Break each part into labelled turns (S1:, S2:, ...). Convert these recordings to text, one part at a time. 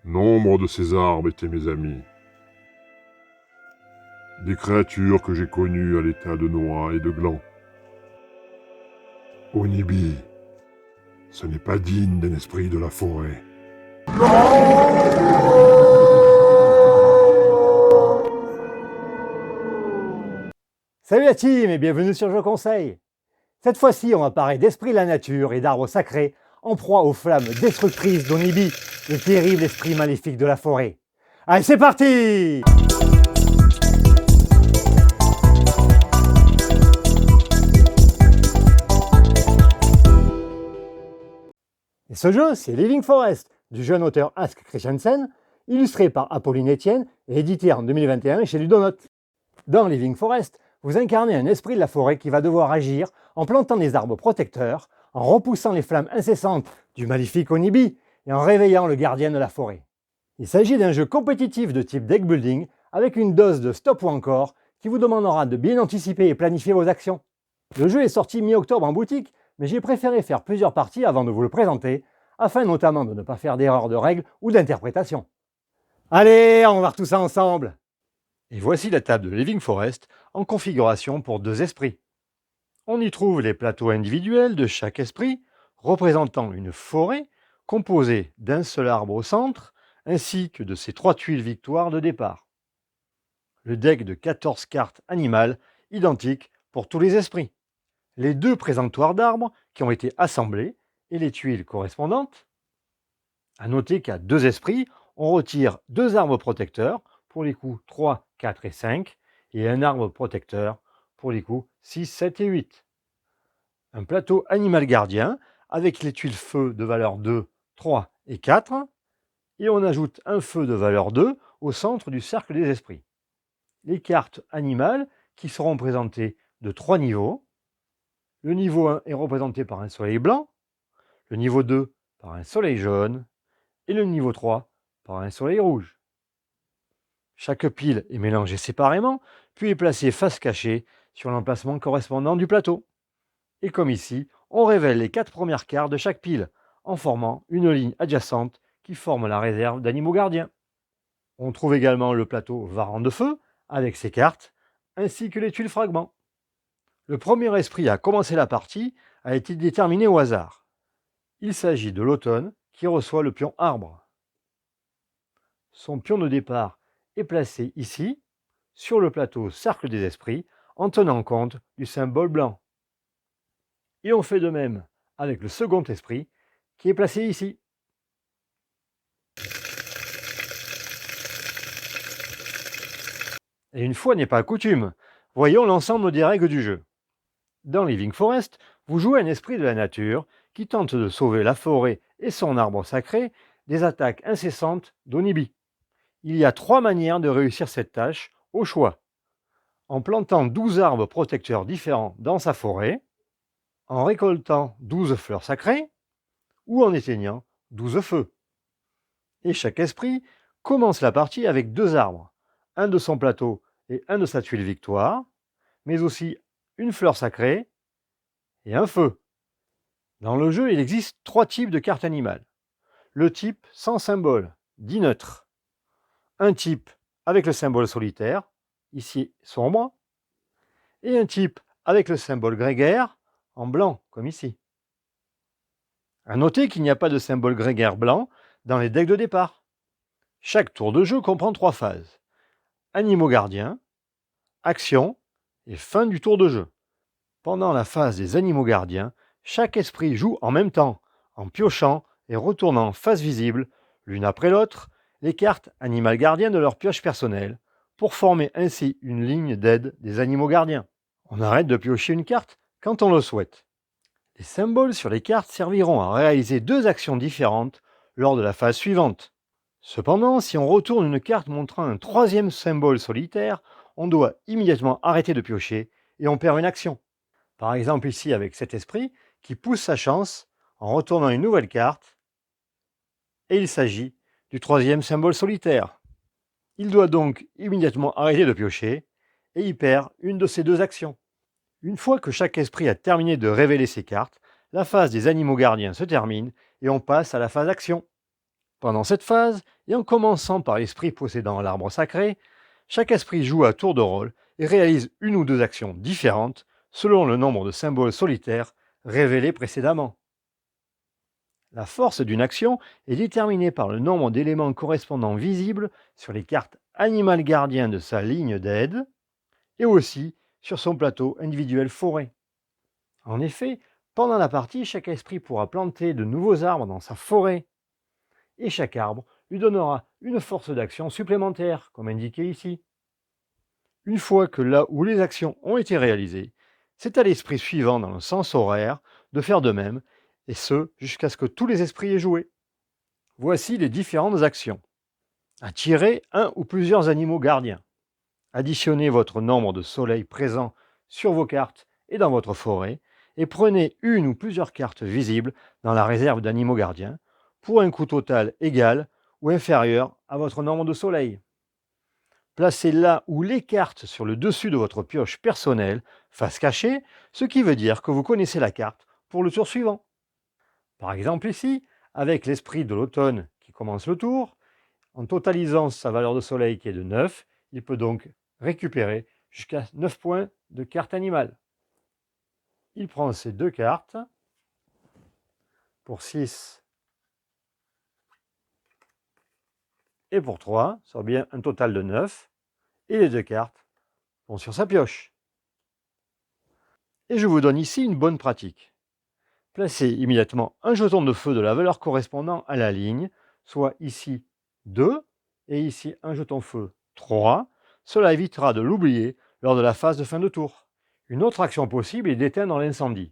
S1: Nombre de ces arbres étaient mes amis. Des créatures que j'ai connues à l'état de noix et de glands. Onibi, ce n'est pas digne d'un esprit de la forêt.
S2: Salut la team et bienvenue sur Je Conseille. Cette fois-ci, on va parler d'esprit de la nature et d'arbres sacrés en proie aux flammes destructrices d'Onibi, le terrible esprit maléfique de la forêt. Allez, c'est parti! Et ce jeu, c'est Living Forest, du jeune auteur Ask Christiansen, illustré par Apolline Etienne et édité en 2021 chez Ludonote. Dans Living Forest, vous incarnez un esprit de la forêt qui va devoir agir en plantant des arbres protecteurs, en repoussant les flammes incessantes du maléfique Onibi et en réveillant le gardien de la forêt. Il s'agit d'un jeu compétitif de type deck building avec une dose de stop ou encore qui vous demandera de bien anticiper et planifier vos actions. Le jeu est sorti mi-octobre en boutique, mais j'ai préféré faire plusieurs parties avant de vous le présenter, afin notamment de ne pas faire d'erreurs de règles ou d'interprétation. Allez, on va voir tout ça ensemble! Et voici la table de Living Forest en configuration pour 2 esprits. On y trouve les plateaux individuels de chaque esprit, représentant une forêt composée d'un seul arbre au centre, ainsi que de ses 3 tuiles victoires de départ. Le deck de 14 cartes animales, identiques pour tous les esprits. Les 2 présentoirs d'arbres qui ont été assemblés et les tuiles correspondantes. A noter qu'à 2 esprits, on retire 2 arbres protecteurs pour les coups 3, 4 et 5, et un arbre protecteur pour les coups 6, 7 et 8. Un plateau animal gardien avec les tuiles feu de valeur 2, 3 et 4, et on ajoute un feu de valeur 2 au centre du cercle des esprits. Les cartes animales qui seront présentées de 3 niveaux. Le niveau 1 est représenté par un soleil blanc, le niveau 2 par un soleil jaune, et le niveau 3 par un soleil rouge. Chaque pile est mélangée séparément, puis est placée face cachée sur l'emplacement correspondant du plateau. Et comme ici, on révèle les 4 premières cartes de chaque pile, en formant une ligne adjacente qui forme la réserve d'animaux gardiens. On trouve également le plateau Varan de feu, avec ses cartes, ainsi que les tuiles fragments. Le premier esprit à commencer la partie a été déterminé au hasard. Il s'agit de l'automne qui reçoit le pion arbre. Son pion de départ est placé ici, sur le plateau cercle des esprits, en tenant compte du symbole blanc. Et on fait de même avec le second esprit qui est placé ici. Et une fois n'est pas coutume, voyons l'ensemble des règles du jeu. Dans Living Forest, vous jouez un esprit de la nature qui tente de sauver la forêt et son arbre sacré des attaques incessantes d'Onibi. Il y a 3 manières de réussir cette tâche, au choix. En plantant 12 arbres protecteurs différents dans sa forêt, en récoltant 12 fleurs sacrées, ou en éteignant 12 feux. Et chaque esprit commence la partie avec 2 arbres, un de son plateau et un de sa tuile victoire, mais aussi une fleur sacrée et un feu. Dans le jeu, il existe 3 types de cartes animales. Le type sans symbole, dit neutre. Un type avec le symbole solitaire, ici sombre, et un type avec le symbole grégaire, en blanc, comme ici. À noter qu'il n'y a pas de symbole grégaire blanc dans les decks de départ. Chaque tour de jeu comprend 3 phases. Animaux gardiens, action et fin du tour de jeu. Pendant la phase des animaux gardiens, chaque esprit joue en même temps, en piochant et retournant face visible, l'une après l'autre, les cartes animal gardien de leur pioche personnelle, pour former ainsi une ligne d'aide des animaux gardiens. On arrête de piocher une carte quand on le souhaite. Les symboles sur les cartes serviront à réaliser 2 actions différentes lors de la phase suivante. Cependant, si on retourne une carte montrant un 3e symbole solitaire, on doit immédiatement arrêter de piocher et on perd une action. Par exemple ici avec cet esprit qui pousse sa chance en retournant une nouvelle carte, et il s'agit du 3e symbole solitaire. Il doit donc immédiatement arrêter de piocher et il perd une de ces 2 actions. Une fois que chaque esprit a terminé de révéler ses cartes, la phase des animaux gardiens se termine et on passe à la phase action. Pendant cette phase, et en commençant par l'esprit possédant l'arbre sacré, chaque esprit joue à tour de rôle et réalise une ou deux actions différentes selon le nombre de symboles solitaires révélés précédemment. La force d'une action est déterminée par le nombre d'éléments correspondants visibles sur les cartes animal gardien de sa ligne d'aide et aussi sur son plateau individuel forêt. En effet, pendant la partie, chaque esprit pourra planter de nouveaux arbres dans sa forêt et chaque arbre lui donnera une force d'action supplémentaire, comme indiqué ici. Une fois que là où les actions ont été réalisées, c'est à l'esprit suivant dans le sens horaire de faire de même, et ce jusqu'à ce que tous les esprits aient joué. Voici les différentes actions. Attirez un ou plusieurs animaux gardiens. Additionnez votre nombre de soleils présents sur vos cartes et dans votre forêt, et prenez une ou plusieurs cartes visibles dans la réserve d'animaux gardiens, pour un coût total égal ou inférieur à votre nombre de soleils. Placez là où les cartes sur le dessus de votre pioche personnelle, face cachée, ce qui veut dire que vous connaissez la carte pour le tour suivant. Par exemple ici, avec l'esprit de l'automne qui commence le tour, en totalisant sa valeur de soleil qui est de 9, il peut donc récupérer jusqu'à 9 points de carte animale. Il prend ces deux cartes pour 6 et pour 3, soit bien un total de 9, et les deux cartes vont sur sa pioche. Et je vous donne ici une bonne pratique. Placez immédiatement un jeton de feu de la valeur correspondant à la ligne, soit ici 2, et ici un jeton feu 3. Cela évitera de l'oublier lors de la phase de fin de tour. Une autre action possible est d'éteindre l'incendie.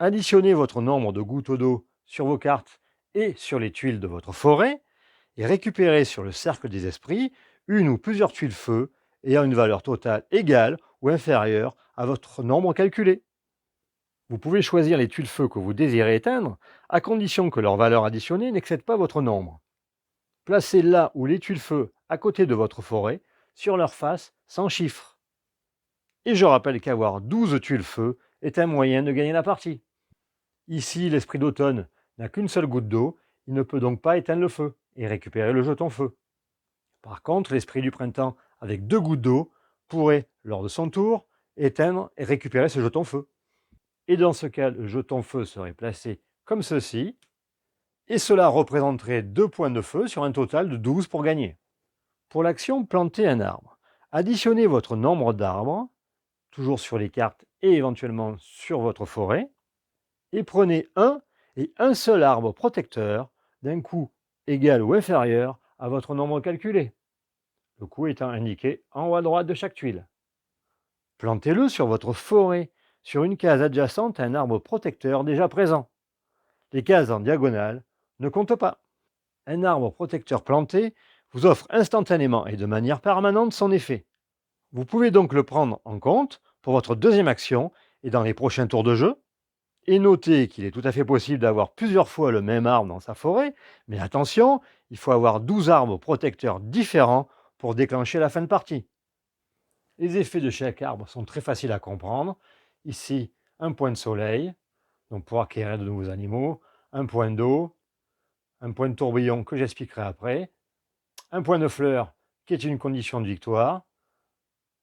S2: Additionnez votre nombre de gouttes d'eau sur vos cartes et sur les tuiles de votre forêt, et récupérez sur le cercle des esprits une ou plusieurs tuiles feu ayant une valeur totale égale ou inférieure à votre nombre calculé. Vous pouvez choisir les tuiles feu que vous désirez éteindre, à condition que leur valeur additionnée n'excède pas votre nombre. Placez là où les tuiles feu à côté de votre forêt, sur leur face, sans chiffre. Et je rappelle qu'avoir 12 tuiles feu est un moyen de gagner la partie. Ici, l'esprit d'automne n'a qu'une seule goutte d'eau, il ne peut donc pas éteindre le feu et récupérer le jeton feu. Par contre, l'esprit du printemps, avec 2 gouttes d'eau, pourrait, lors de son tour, éteindre et récupérer ce jeton feu. Et dans ce cas, le jeton feu serait placé comme ceci, et cela représenterait 2 points de feu sur un total de 12 pour gagner. Pour l'action planter un arbre, additionnez votre nombre d'arbres, toujours sur les cartes et éventuellement sur votre forêt, et prenez un et un seul arbre protecteur d'un coût égal ou inférieur à votre nombre calculé, le coût étant indiqué en haut à droite de chaque tuile. Plantez-le sur votre forêt, sur une case adjacente à un arbre protecteur déjà présent. Les cases en diagonale ne comptent pas. Un arbre protecteur planté vous offre instantanément et de manière permanente son effet. Vous pouvez donc le prendre en compte pour votre deuxième action et dans les prochains tours de jeu. Et notez qu'il est tout à fait possible d'avoir plusieurs fois le même arbre dans sa forêt, mais attention, il faut avoir 12 arbres protecteurs différents pour déclencher la fin de partie. Les effets de chaque arbre sont très faciles à comprendre. Ici, un point de soleil, donc pour acquérir de nouveaux animaux, un point d'eau, un point de tourbillon que j'expliquerai après, un point de fleur qui est une condition de victoire,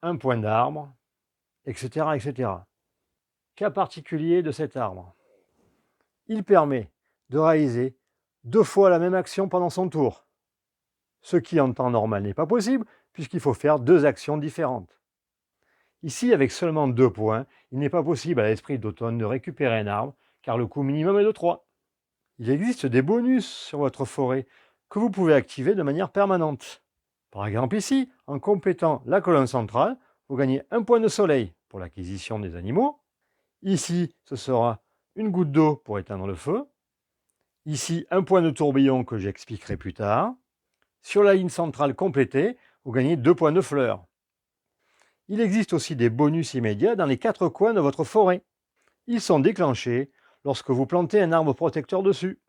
S2: un point d'arbre, etc., etc. Cas particulier de cet arbre. Il permet de réaliser 2 fois la même action pendant son tour, ce qui en temps normal n'est pas possible puisqu'il faut faire 2 actions différentes. Ici, avec seulement 2 points, il n'est pas possible à l'esprit d'automne de récupérer un arbre car le coût minimum est de 3. Il existe des bonus sur votre forêt que vous pouvez activer de manière permanente. Par exemple ici, en complétant la colonne centrale, vous gagnez un point de soleil pour l'acquisition des animaux. Ici, ce sera une goutte d'eau pour éteindre le feu. Ici, un point de tourbillon que j'expliquerai plus tard. Sur la ligne centrale complétée, vous gagnez 2 points de fleurs. Il existe aussi des bonus immédiats dans les 4 coins de votre forêt. Ils sont déclenchés lorsque vous plantez un arbre protecteur dessus.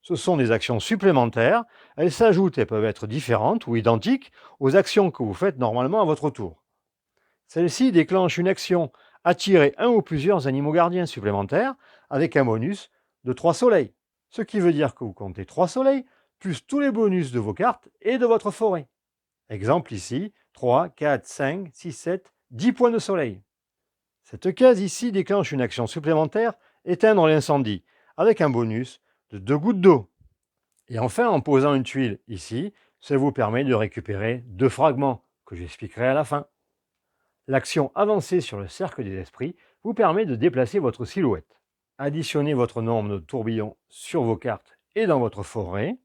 S2: Ce sont des actions supplémentaires, elles s'ajoutent et peuvent être différentes ou identiques aux actions que vous faites normalement à votre tour. Celle-ci déclenche une action attirer un ou plusieurs animaux gardiens supplémentaires avec un bonus de 3 soleils. Ce qui veut dire que vous comptez 3 soleils plus tous les bonus de vos cartes et de votre forêt. Exemple ici, 3, 4, 5, 6, 7, 10 points de soleil. Cette case ici déclenche une action supplémentaire, éteindre l'incendie, avec un bonus de 2 gouttes d'eau. Et enfin, en posant une tuile ici, ça vous permet de récupérer 2 fragments, que j'expliquerai à la fin. L'action avancée sur le cercle des esprits vous permet de déplacer votre silhouette. Additionnez votre nombre de tourbillons sur vos cartes et dans votre forêt,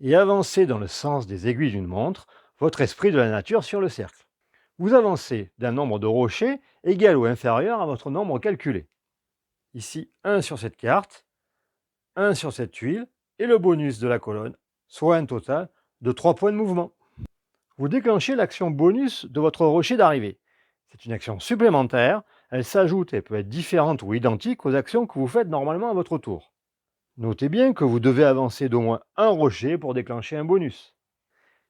S2: et avancez dans le sens des aiguilles d'une montre votre esprit de la nature sur le cercle. Vous avancez d'un nombre de rochers égal ou inférieur à votre nombre calculé. Ici, 1 sur cette carte, 1 sur cette tuile, et le bonus de la colonne, soit un total de 3 points de mouvement. Vous déclenchez l'action bonus de votre rocher d'arrivée. C'est une action supplémentaire, elle s'ajoute et peut être différente ou identique aux actions que vous faites normalement à votre tour. Notez bien que vous devez avancer d'au moins un rocher pour déclencher un bonus.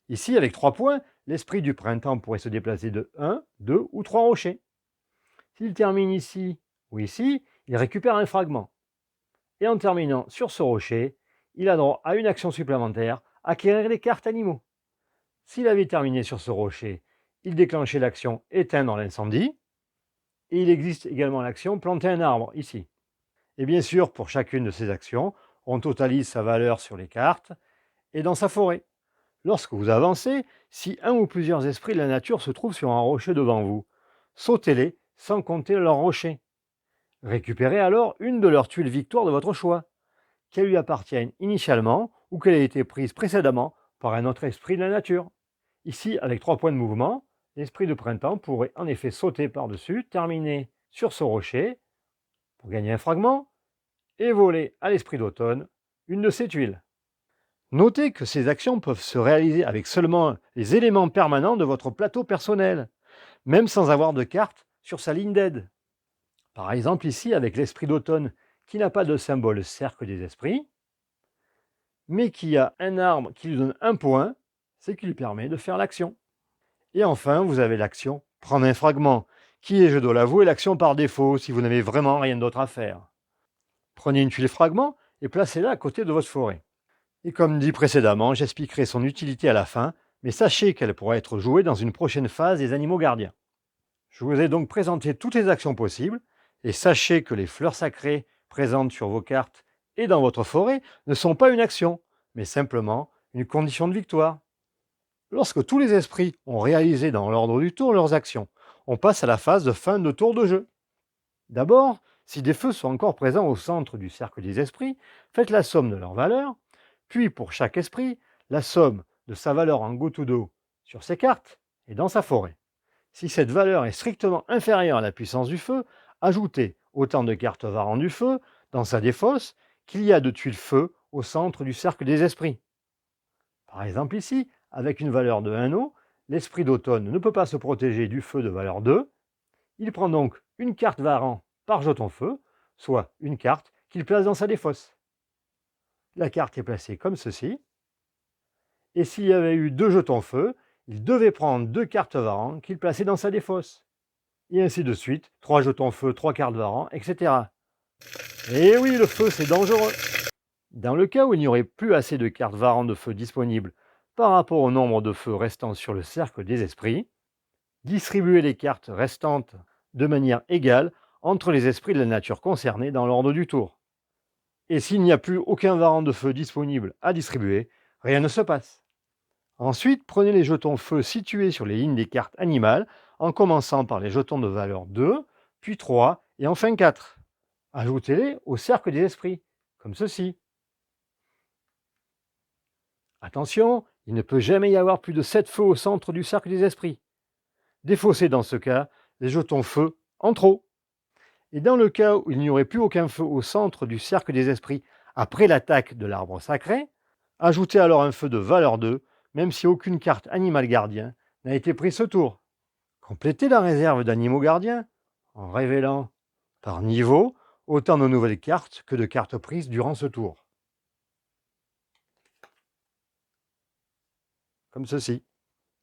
S2: Ici, avec 3 points, l'esprit du printemps pourrait se déplacer de 1, 2 ou 3 rochers. S'il termine ici ou ici, il récupère un fragment. Et en terminant sur ce rocher, il a droit à une action supplémentaire, acquérir les cartes animaux. S'il avait terminé sur ce rocher, il déclenchait l'action éteindre l'incendie. Et il existe également l'action planter un arbre, ici. Et bien sûr, pour chacune de ces actions, on totalise sa valeur sur les cartes et dans sa forêt. Lorsque vous avancez, si un ou plusieurs esprits de la nature se trouvent sur un rocher devant vous, sautez-les sans compter leur rocher. Récupérez alors une de leurs tuiles victoire de votre choix, qu'elle lui appartienne initialement ou qu'elle ait été prise précédemment par un autre esprit de la nature. Ici, avec 3 points de mouvement, l'esprit de printemps pourrait en effet sauter par-dessus, terminer sur ce rocher pour gagner un fragment et voler à l'esprit d'automne une de ses tuiles. Notez que ces actions peuvent se réaliser avec seulement les éléments permanents de votre plateau personnel, même sans avoir de carte sur sa ligne d'aide. Par exemple ici avec l'esprit d'automne qui n'a pas de symbole cercle des esprits, mais qui a un arbre qui lui donne un point, c'est qui lui permet de faire l'action. Et enfin, vous avez l'action prendre un fragment, qui est, je dois l'avouer, l'action par défaut si vous n'avez vraiment rien d'autre à faire. Prenez une tuile fragment et placez-la à côté de votre forêt. Et comme dit précédemment, j'expliquerai son utilité à la fin, mais sachez qu'elle pourra être jouée dans une prochaine phase des animaux gardiens. Je vous ai donc présenté toutes les actions possibles, et sachez que les fleurs sacrées présentes sur vos cartes et dans votre forêt ne sont pas une action, mais simplement une condition de victoire. Lorsque tous les esprits ont réalisé dans l'ordre du tour leurs actions, on passe à la phase de fin de tour de jeu. D'abord, si des feux sont encore présents au centre du cercle des esprits, faites la somme de leurs valeurs, puis pour chaque esprit, la somme de sa valeur en gouttes d'eau sur ses cartes et dans sa forêt. Si cette valeur est strictement inférieure à la puissance du feu, ajoutez autant de cartes varant du feu dans sa défausse qu'il y a de tuiles feu au centre du cercle des esprits. Par exemple ici, avec une valeur de 1 eau, l'esprit d'automne ne peut pas se protéger du feu de valeur 2. Il prend donc une carte varant par jeton feu, soit une carte qu'il place dans sa défausse. La carte est placée comme ceci. Et s'il y avait eu 2 jetons feu, il devait prendre 2 cartes varant qu'il plaçait dans sa défausse. Et ainsi de suite, 3 jetons feu, 3 cartes varant, etc. Et oui, le feu, c'est dangereux. Dans le cas où il n'y aurait plus assez de cartes varant de feu disponibles par rapport au nombre de feux restants sur le cercle des esprits, distribuez les cartes restantes de manière égale entre les esprits de la nature concernés dans l'ordre du tour. Et s'il n'y a plus aucun varant de feu disponible à distribuer, rien ne se passe. Ensuite, prenez les jetons feu situés sur les lignes des cartes animales, en commençant par les jetons de valeur 2, puis 3 et enfin 4. Ajoutez-les au cercle des esprits, comme ceci. Attention, il ne peut jamais y avoir plus de 7 feux au centre du cercle des esprits. Défaussez dans ce cas les jetons feu en trop. Et dans le cas où il n'y aurait plus aucun feu au centre du cercle des esprits après l'attaque de l'arbre sacré, ajoutez alors un feu de valeur 2, même si aucune carte animal gardien n'a été prise ce tour. Complétez la réserve d'animaux gardiens en révélant par niveau autant de nouvelles cartes que de cartes prises durant ce tour. Comme ceci.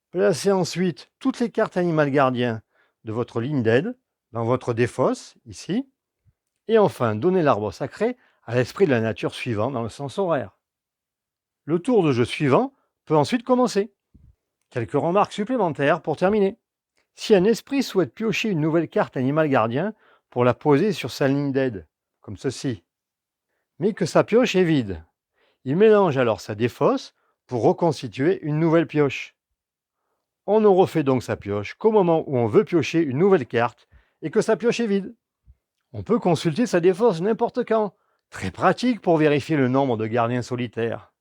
S2: Placez ensuite toutes les cartes animal gardien de votre ligne d'aide dans votre défausse, ici, et enfin donnez l'arbre sacré à l'esprit de la nature suivant dans le sens horaire. Le tour de jeu suivant peut ensuite commencer. Quelques remarques supplémentaires pour terminer. Si un esprit souhaite piocher une nouvelle carte animal gardien pour la poser sur sa ligne d'aide, comme ceci, mais que sa pioche est vide, il mélange alors sa défausse pour reconstituer une nouvelle pioche. On ne refait donc sa pioche qu'au moment où on veut piocher une nouvelle carte et que sa pioche est vide. On peut consulter sa défausse n'importe quand. Très pratique pour vérifier le nombre de gardiens solitaires.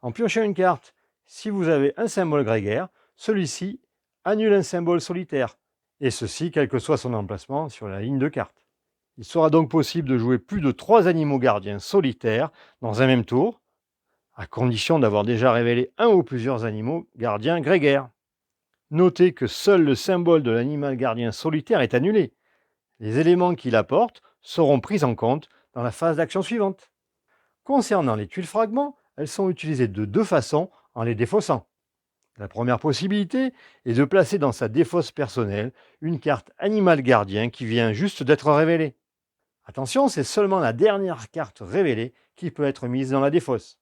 S2: En piochant une carte, si vous avez un symbole grégaire, celui-ci annule un symbole solitaire, et ceci quel que soit son emplacement sur la ligne de carte. Il sera donc possible de jouer plus de 3 animaux gardiens solitaires dans un même tour, à condition d'avoir déjà révélé un ou plusieurs animaux gardiens grégaires. Notez que seul le symbole de l'animal gardien solitaire est annulé. Les éléments qu'il apporte seront pris en compte dans la phase d'action suivante. Concernant les tuiles fragments, elles sont utilisées de 2 façons en les défaussant. La première possibilité est de placer dans sa défausse personnelle une carte animal gardien qui vient juste d'être révélée. Attention, c'est seulement la dernière carte révélée qui peut être mise dans la défausse.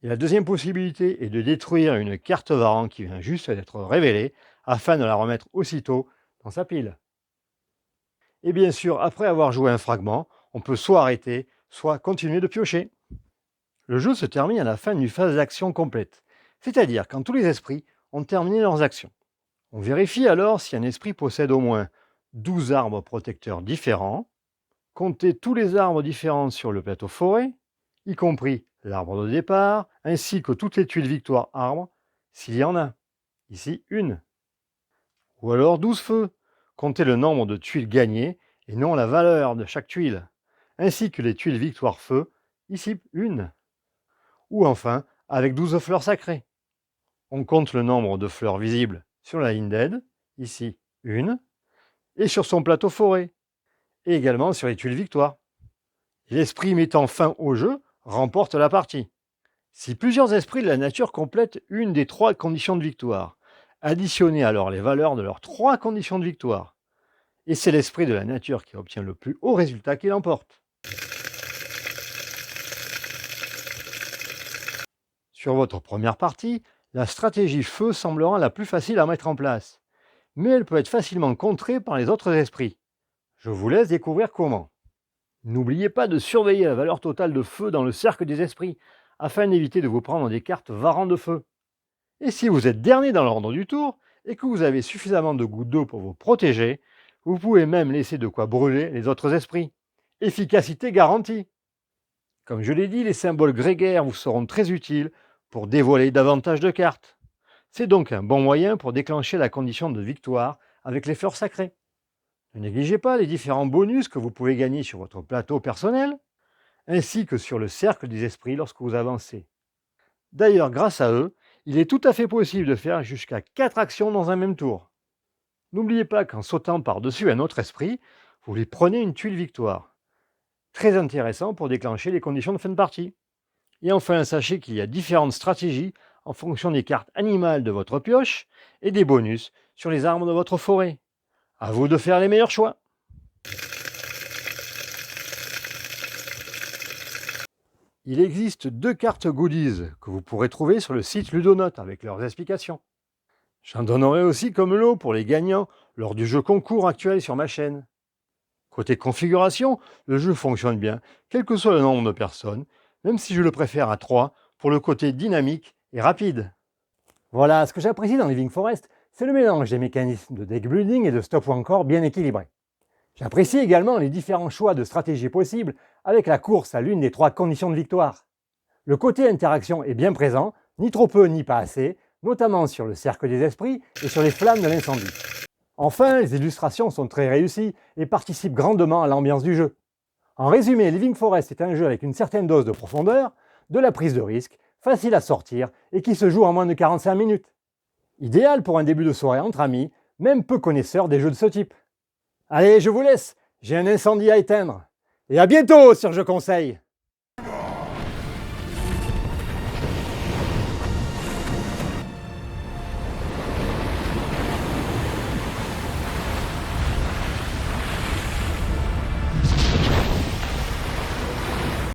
S2: Et la deuxième possibilité est de détruire une carte variant qui vient juste d'être révélée afin de la remettre aussitôt dans sa pile. Et bien sûr, après avoir joué un fragment, on peut soit arrêter, soit continuer de piocher. Le jeu se termine à la fin d'une phase d'action complète, c'est-à-dire quand tous les esprits ont terminé leurs actions. On vérifie alors si un esprit possède au moins 12 arbres protecteurs différents, comptez tous les arbres différents sur le plateau forêt, y compris l'arbre de départ, ainsi que toutes les tuiles victoire arbres, s'il y en a. Ici, une. Ou alors 12 feux. Comptez le nombre de tuiles gagnées et non la valeur de chaque tuile, ainsi que les tuiles victoire feu, ici une. Ou enfin, avec 12 fleurs sacrées. On compte le nombre de fleurs visibles sur la ligne d'aide, ici une, et sur son plateau forêt, et également sur les tuiles victoire. L'esprit mettant fin au jeu remporte la partie. Si plusieurs esprits de la nature complètent une des 3 conditions de victoire, additionnez alors les valeurs de leurs 3 conditions de victoire. Et c'est l'esprit de la nature qui obtient le plus haut résultat qui l'emporte. Sur votre première partie, la stratégie feu semblera la plus facile à mettre en place, mais elle peut être facilement contrée par les autres esprits. Je vous laisse découvrir comment. N'oubliez pas de surveiller la valeur totale de feu dans le cercle des esprits, afin d'éviter de vous prendre des cartes varant de feu. Et si vous êtes dernier dans l'ordre du tour, et que vous avez suffisamment de gouttes d'eau pour vous protéger, vous pouvez même laisser de quoi brûler les autres esprits. Efficacité garantie. Comme je l'ai dit, les symboles grégaires vous seront très utiles pour dévoiler davantage de cartes. C'est donc un bon moyen pour déclencher la condition de victoire avec les fleurs sacrées. Ne négligez pas les différents bonus que vous pouvez gagner sur votre plateau personnel, ainsi que sur le cercle des esprits lorsque vous avancez. D'ailleurs, grâce à eux, il est tout à fait possible de faire jusqu'à 4 actions dans un même tour. N'oubliez pas qu'en sautant par-dessus un autre esprit, vous lui prenez une tuile victoire. Très intéressant pour déclencher les conditions de fin de partie. Et enfin, sachez qu'il y a différentes stratégies en fonction des cartes animales de votre pioche et des bonus sur les arbres de votre forêt. À vous de faire les meilleurs choix. Il existe 2 cartes goodies que vous pourrez trouver sur le site Ludonote avec leurs explications. J'en donnerai aussi comme lot pour les gagnants lors du jeu concours actuel sur ma chaîne. Côté configuration, le jeu fonctionne bien, quel que soit le nombre de personnes, même si je le préfère à 3 pour le côté dynamique et rapide. Voilà, ce que j'apprécie dans Living Forest, c'est le mélange des mécanismes de deck building et de stop ou encore bien équilibrés. J'apprécie également les différents choix de stratégies possibles avec la course à l'une des 3 conditions de victoire. Le côté interaction est bien présent, ni trop peu ni pas assez, notamment sur le cercle des esprits et sur les flammes de l'incendie. Enfin, les illustrations sont très réussies et participent grandement à l'ambiance du jeu. En résumé, Living Forest est un jeu avec une certaine dose de profondeur, de la prise de risque, facile à sortir et qui se joue en moins de 45 minutes. Idéal pour un début de soirée entre amis, même peu connaisseurs des jeux de ce type. Allez, je vous laisse, j'ai un incendie à éteindre. Et à bientôt sur Je Conseille!